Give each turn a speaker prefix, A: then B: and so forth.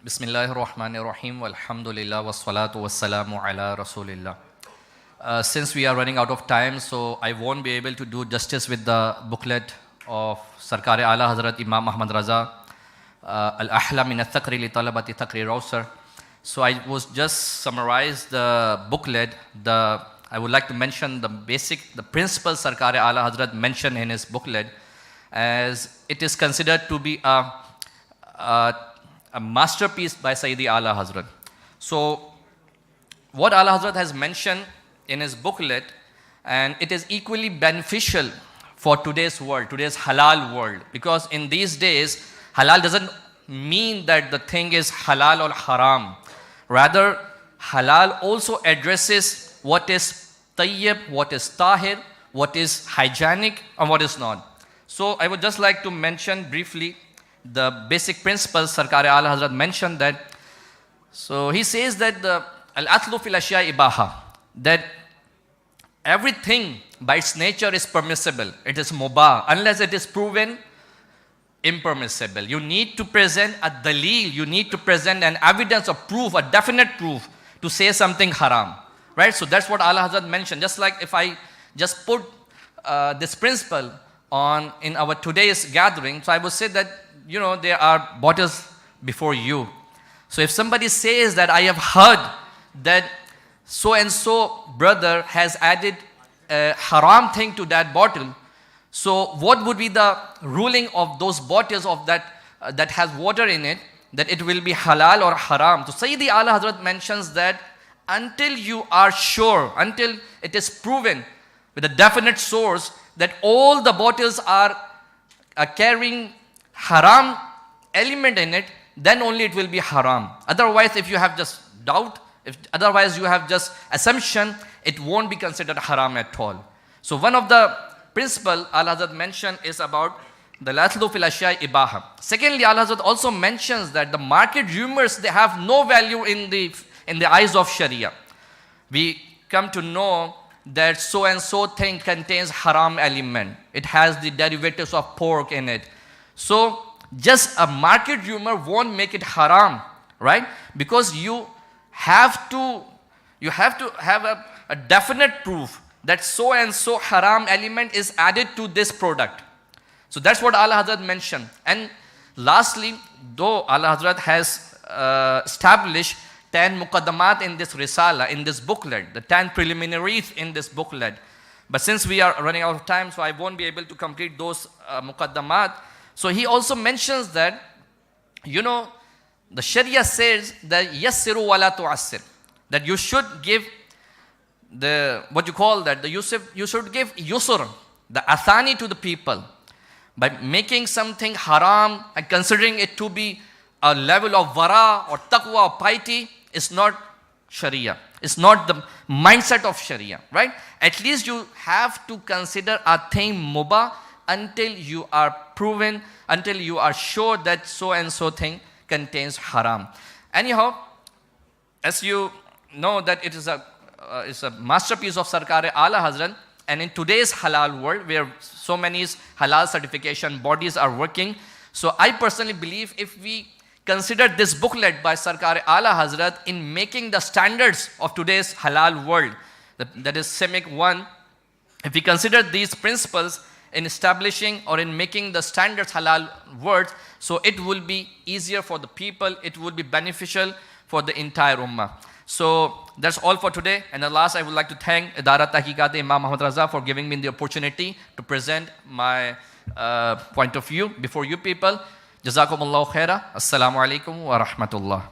A: Bismillahirrahmanirrahim. Walhamdulillah wassalatu wassalamu ala rasulillah. Since we are running out of time, so I won't be able to do justice with the booklet of Sarkar Ala Hazrat Imam Ahmad Raza, Al-Ahla min al-Thaqri li talabati Thaqri Rawsar. So I was just summarize the booklet. I would like to mention the principles Sarkar Ala Hazrat mentioned in his booklet, as it is considered to be a masterpiece by Sayyidi Ala Hazrat. So what Ala Hazrat has mentioned in his booklet, and it is equally beneficial for today's world, today's halal world, because in these days, halal doesn't mean that the thing is halal or haram. Rather, halal also addresses what is tayyib, what is tahir, what is hygienic, and what is not. So I would just like to mention briefly the basic principles Sarkar Ala Hazrat mentioned that. So he says that the al-athlu fil ashya ibaha, that everything by its nature is permissible. It is mubah unless it is proven impermissible. You need to present a dalil, you need to present an evidence of proof, a definite proof to say something haram. Right? So that's what Ala Hazrat mentioned. Just like if I just put this principle on in our today's gathering, so I would say that there are bottles before you. So if somebody says that I have heard that so and so brother has added a haram thing to that bottle, so what would be the ruling of those bottles of that has water in it, that it will be halal or haram? So Sayyidi Ala Hazrat mentions that until you are sure, until it is proven with a definite source that all the bottles are carrying haram element in it, then only it will be haram. Otherwise, if you have just doubt, otherwise you have just assumption, it won't be considered haram at all. So one of the principle Ala Hazrat mentioned is about the latlu fil ashya ibaha. Secondly, Ala Hazrat also mentions that the market rumors, they have no value in the eyes of Sharia. We come to know that so and so thing contains haram element. It has the derivatives of pork in it. So just a market rumor won't make it haram, right? Because you have to have a definite proof that so and so haram element is added to this product. So that's what Ala Hazrat mentioned. And lastly, though Ala Hazrat has established 10 muqaddamat in this risala, in this booklet, the 10 preliminaries in this booklet. But since we are running out of time, so I won't be able to complete those muqaddamat. So he also mentions that, the Sharia says that yassiru wala tu'assir, that you should give you should give yusr, the athani to the people. By making something haram and considering it to be a level of wara or taqwa or piety is not Sharia. It's not the mindset of Sharia, right? At least you have to consider a thing mubah until you are proven, until you are sure that so and so thing contains haram. Anyhow, as you know that it is a masterpiece of Sarkar Ala Hazrat, and in today's halal world where so many halal certification bodies are working, so I personally believe if we consider this booklet by Sarkar Ala Hazrat in making the standards of today's halal world, that is CIMIC 1, if we consider these principles in establishing or in making the standards halal words, so it will be easier for the people, it will be beneficial for the entire ummah. So that's all for today. And at last, I would like to thank Idara Tahqiqat Imam Ahmad Raza for giving me the opportunity to present my point of view before you people. Jazakumullahu khaira. Assalamu alaikum wa rahmatullah.